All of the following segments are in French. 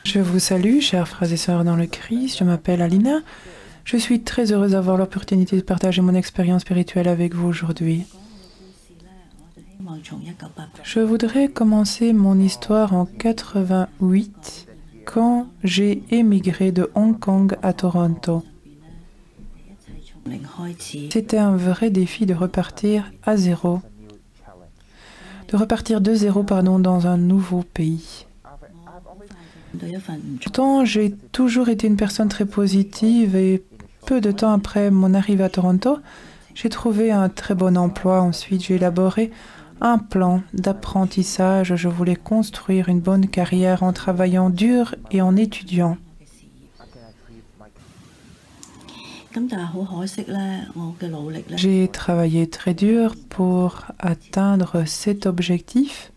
Je vous salue, chers frères et sœurs dans le Christ. Je m'appelle Alina. Je suis très heureuse d'avoir l'opportunité de partager mon expérience spirituelle avec vous aujourd'hui. Je voudrais commencer mon histoire en 88, quand j'ai émigré de Hong Kong à Toronto. C'était un vrai défi de repartir à zéro. De repartir de zéro, dans un nouveau pays. Pourtant, j'ai toujours été une personne très positive et peu de temps après mon arrivée à Toronto, j'ai trouvé un très bon emploi. Ensuite, j'ai élaboré un plan d'apprentissage. Je voulais construire une bonne carrière en travaillant dur et en étudiant. J'ai travaillé très dur pour atteindre cet objectif,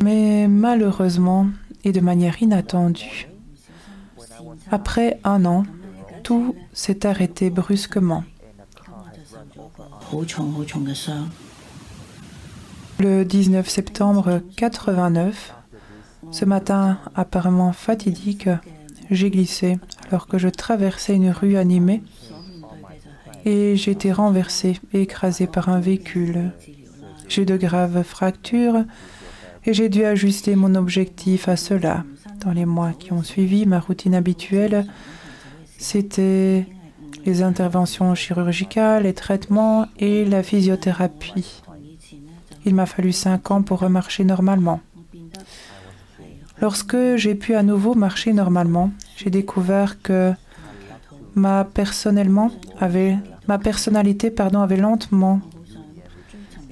mais malheureusement et de manière inattendue, après un an, tout s'est arrêté brusquement. Le 19 septembre 89, ce matin apparemment fatidique, j'ai glissé alors que je traversais une rue animée et j'ai été renversée et écrasée par un véhicule. J'ai eu de graves fractures et j'ai dû ajuster mon objectif à cela. Dans les mois qui ont suivi, ma routine habituelle, c'était les interventions chirurgicales, les traitements et la physiothérapie. Il m'a fallu 5 ans pour remarcher normalement. Lorsque j'ai pu à nouveau marcher normalement, j'ai découvert que ma personnalité avait lentement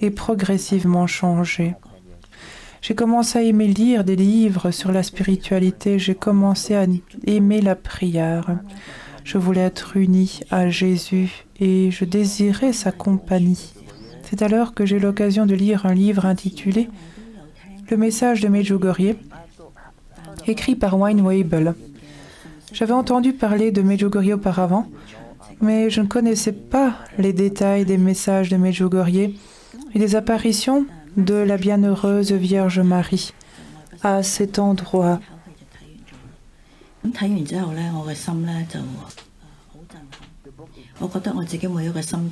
et progressivement changé. J'ai commencé à aimer lire des livres sur la spiritualité, j'ai commencé à aimer la prière. Je voulais être unie à Jésus et je désirais sa compagnie. C'est alors que j'ai eu l'occasion de lire un livre intitulé « Le message de Medjugorje », écrit par Wayne Weible. J'avais entendu parler de Medjugorje auparavant, mais je ne connaissais pas les détails des messages de Medjugorje et des apparitions de la bienheureuse Vierge Marie à cet endroit.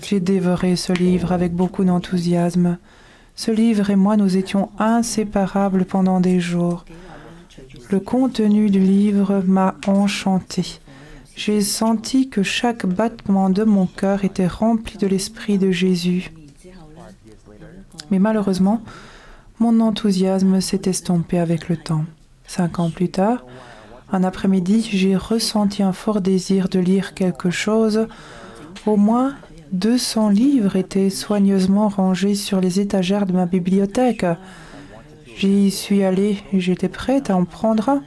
J'ai dévoré ce livre avec beaucoup d'enthousiasme. Ce livre et moi, nous étions inséparables pendant des jours. Le contenu du livre m'a enchantée. J'ai senti que chaque battement de mon cœur était rempli de l'Esprit de Jésus. Mais malheureusement, mon enthousiasme s'est estompé avec le temps. 5 ans plus tard, un après-midi, j'ai ressenti un fort désir de lire quelque chose. Au moins 200 livres étaient soigneusement rangés sur les étagères de ma bibliothèque. J'y suis allée et j'étais prête à en prendre un.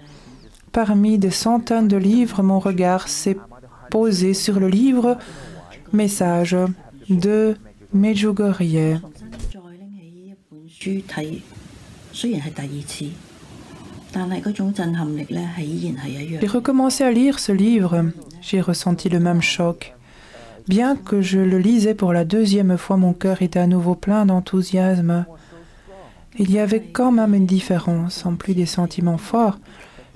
Parmi des centaines de livres, mon regard s'est posé sur le livre « Message de Medjugorje ». J'ai recommencé à lire ce livre. J'ai ressenti le même choc. Bien que je le lisais pour la 2e fois, mon cœur était à nouveau plein d'enthousiasme. Il y avait quand même une différence. En plus des sentiments forts,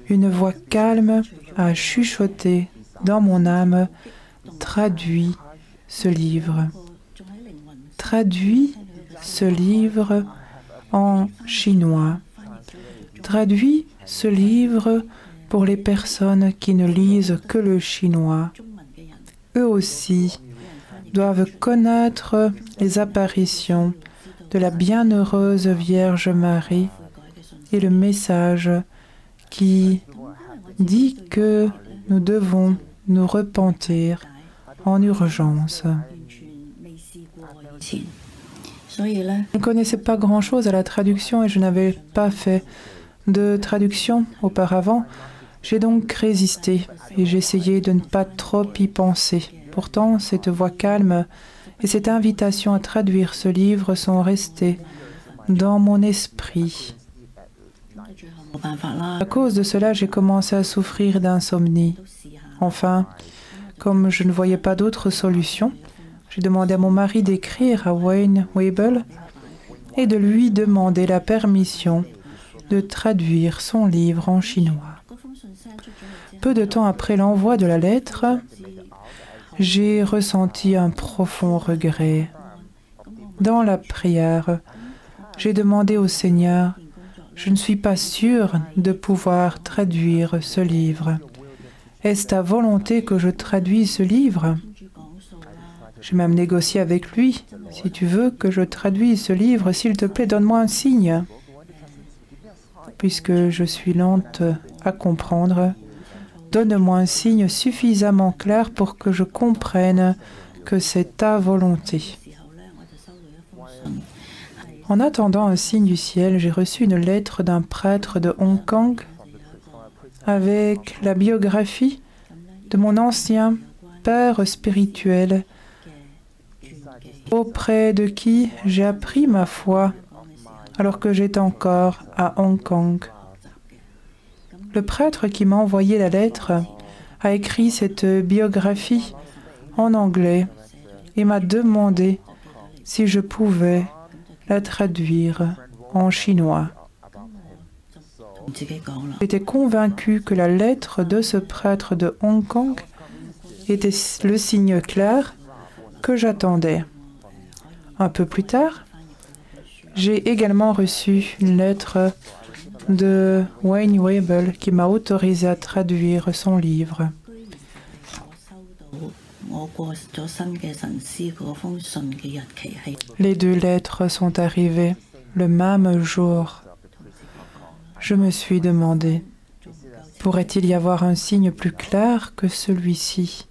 une voix calme a chuchoté dans mon âme « Traduis ce livre. Traduis ce livre en chinois. Traduis ce livre pour les personnes qui ne lisent que le chinois. Eux aussi doivent connaître les apparitions de la bienheureuse Vierge Marie et le message qui dit que nous devons nous repentir en urgence. » Je ne connaissais pas grand-chose à la traduction et je n'avais pas fait de traduction auparavant. J'ai donc résisté et j'essayais de ne pas trop y penser. Pourtant, cette voix calme et cette invitation à traduire ce livre sont restées dans mon esprit. À cause de cela, j'ai commencé à souffrir d'insomnie. Enfin, comme je ne voyais pas d'autre solution, j'ai demandé à mon mari d'écrire à Wayne Weible et de lui demander la permission de traduire son livre en chinois. Peu de temps après l'envoi de la lettre, j'ai ressenti un profond regret. Dans la prière, j'ai demandé au Seigneur, je ne suis pas sûre de pouvoir traduire ce livre. Est-ce ta volonté que je traduise ce livre? J'ai même négocié avec lui. Si tu veux que je traduise ce livre, s'il te plaît, donne-moi un signe. Puisque je suis lente à comprendre, donne-moi un signe suffisamment clair pour que je comprenne que c'est ta volonté. En attendant un signe du ciel, j'ai reçu une lettre d'un prêtre de Hong Kong avec la biographie de mon ancien père spirituel auprès de qui j'ai appris ma foi alors que j'étais encore à Hong Kong. Le prêtre qui m'a envoyé la lettre a écrit cette biographie en anglais et m'a demandé si je pouvais la traduire en chinois. J'étais convaincue que la lettre de ce prêtre de Hong Kong était le signe clair que j'attendais. Un peu plus tard, j'ai également reçu une lettre de Wayne Weible qui m'a autorisé à traduire son livre. Les deux lettres sont arrivées le même jour. Je me suis demandé, pourrait-il y avoir un signe plus clair que celui-ci?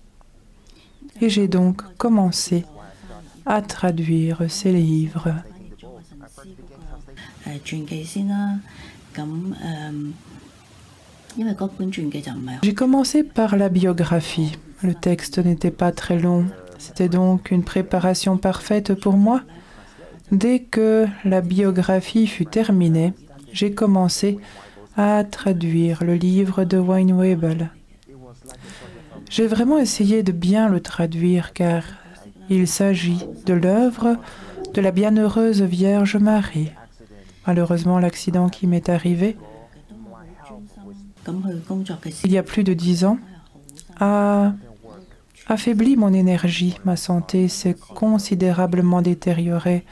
Et j'ai donc commencé à traduire ces livres. J'ai commencé par la biographie. Le texte n'était pas très long. C'était donc une préparation parfaite pour moi. Dès que la biographie fut terminée, j'ai commencé à traduire le livre de Wayne Weible. J'ai vraiment essayé de bien le traduire car il s'agit de l'œuvre de la bienheureuse Vierge Marie. Malheureusement, l'accident qui m'est arrivé il y a plus de 10 ans a affaibli mon énergie. Ma santé s'est considérablement détériorée.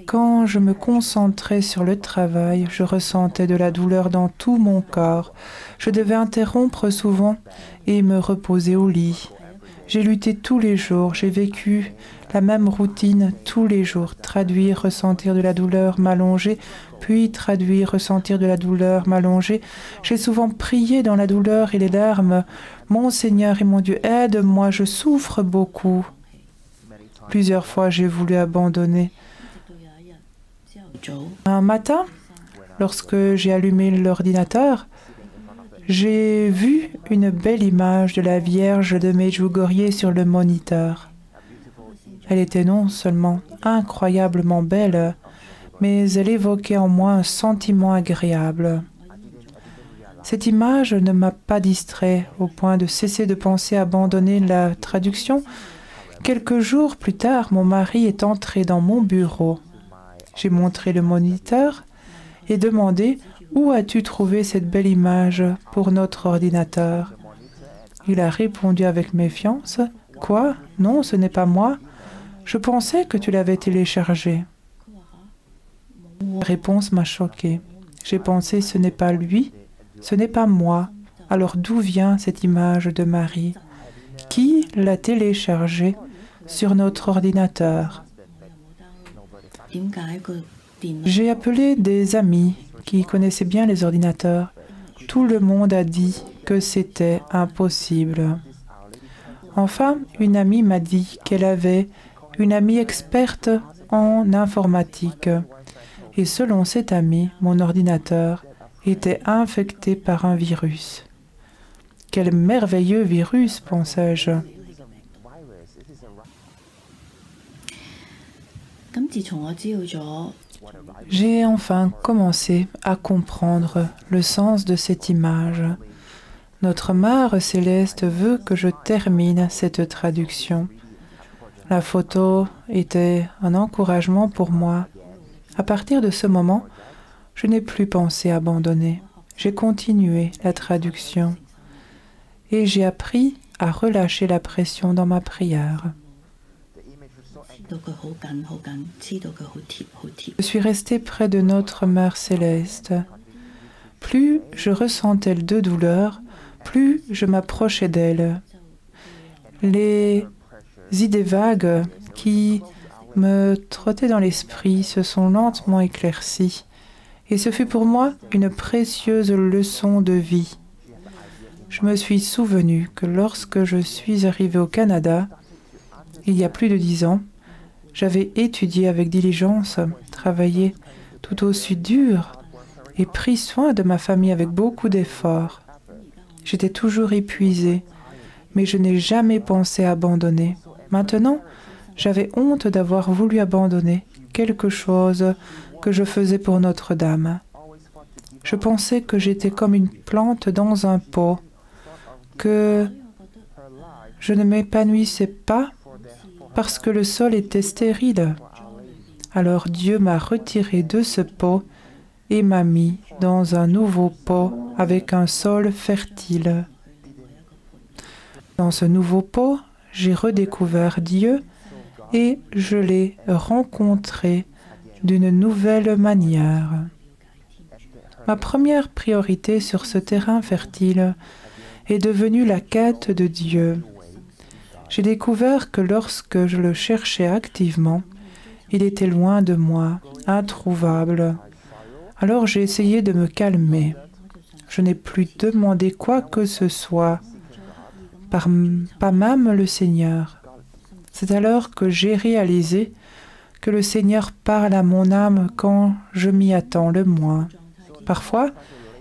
Quand je me concentrais sur le travail, je ressentais de la douleur dans tout mon corps. Je devais interrompre souvent et me reposer au lit. J'ai lutté tous les jours, j'ai vécu la même routine tous les jours. Traduire, ressentir de la douleur, m'allonger, puis traduire, ressentir de la douleur, m'allonger. J'ai souvent prié dans la douleur et les larmes. Mon Seigneur et mon Dieu, aide-moi, je souffre beaucoup. Plusieurs fois, j'ai voulu abandonner. Un matin, lorsque j'ai allumé l'ordinateur, j'ai vu une belle image de la Vierge de Medjugorje sur le moniteur. Elle était non seulement incroyablement belle, mais elle évoquait en moi un sentiment agréable. Cette image ne m'a pas distrait au point de cesser de penser à abandonner la traduction. Quelques jours plus tard, mon mari est entré dans mon bureau. J'ai montré le moniteur et demandé « Où as-tu trouvé cette belle image pour notre ordinateur ?» Il a répondu avec méfiance « Quoi? Non, ce n'est pas moi. Je pensais que tu l'avais téléchargée. » La réponse m'a choquée. J'ai pensé « Ce n'est pas lui, ce n'est pas moi. Alors d'où vient cette image de Marie? Qui l'a téléchargée sur notre ordinateur ?» J'ai appelé des amis qui connaissaient bien les ordinateurs. Tout le monde a dit que c'était impossible. Enfin, une amie m'a dit qu'elle avait une amie experte en informatique. Et selon cette amie, mon ordinateur était infecté par un virus. Quel merveilleux virus, pensais-je. J'ai enfin commencé à comprendre le sens de cette image. Notre Mère céleste veut que je termine cette traduction. La photo était un encouragement pour moi À partir de ce moment, je n'ai plus pensé abandonner. J'ai continué la traduction et j'ai appris à relâcher la pression dans ma prière. Je suis restée près de notre Mère Céleste. Plus je ressentais de douleur, plus je m'approchais d'elle. Les idées vagues qui me trottaient dans l'esprit se sont lentement éclaircies. Et ce fut pour moi une précieuse leçon de vie. Je me suis souvenu que lorsque je suis arrivée au Canada, il y a plus de 10 ans, j'avais étudié avec diligence, travaillé tout aussi dur et pris soin de ma famille avec beaucoup d'efforts. J'étais toujours épuisée, mais je n'ai jamais pensé abandonner. Maintenant, j'avais honte d'avoir voulu abandonner quelque chose que je faisais pour Notre-Dame. Je pensais que j'étais comme une plante dans un pot, que je ne m'épanouissais pas parce que le sol était stérile. Alors Dieu m'a retiré de ce pot et m'a mis dans un nouveau pot avec un sol fertile. Dans ce nouveau pot, j'ai redécouvert Dieu et je l'ai rencontré d'une nouvelle manière. Ma première priorité sur ce terrain fertile est devenue la quête de Dieu. J'ai découvert que lorsque je le cherchais activement, il était loin de moi, introuvable. Alors j'ai essayé de me calmer. Je n'ai plus demandé quoi que ce soit, pas même le Seigneur. C'est alors que j'ai réalisé que le Seigneur parle à mon âme quand je m'y attends le moins. Parfois,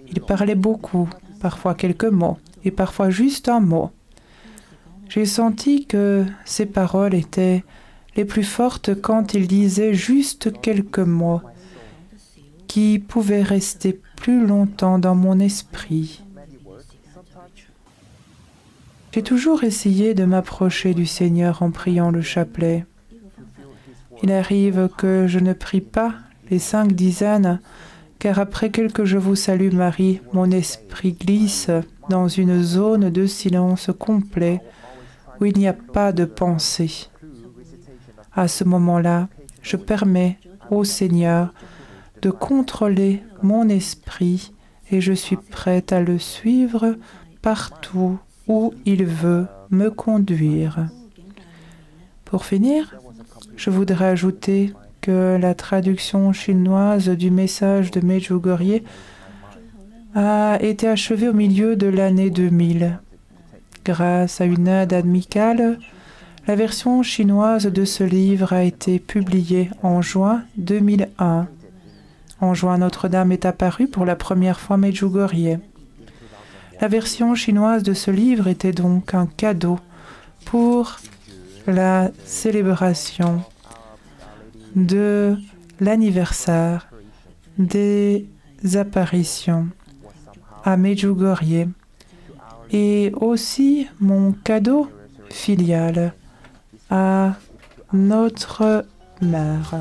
il parlait beaucoup, parfois quelques mots, et parfois juste un mot. J'ai senti que ses paroles étaient les plus fortes quand il disait juste quelques mots qui pouvaient rester plus longtemps dans mon esprit. J'ai toujours essayé de m'approcher du Seigneur en priant le chapelet. Il arrive que je ne prie pas les 5 dizaines, car après quelques « Je vous salue Marie », mon esprit glisse dans une zone de silence complet où il n'y a pas de pensée. À ce moment-là, je permets au Seigneur de contrôler mon esprit et je suis prête à le suivre partout où il veut me conduire. Pour finir, je voudrais ajouter que la traduction chinoise du message de Medjugorje a été achevée au milieu de l'année 2000. Grâce à une aide amicale, la version chinoise de ce livre a été publiée en juin 2001. En juin, Notre-Dame est apparue pour la première fois à Medjugorje. La version chinoise de ce livre était donc un cadeau pour la célébration de l'anniversaire des apparitions à Medjugorje et aussi mon cadeau filial à notre mère.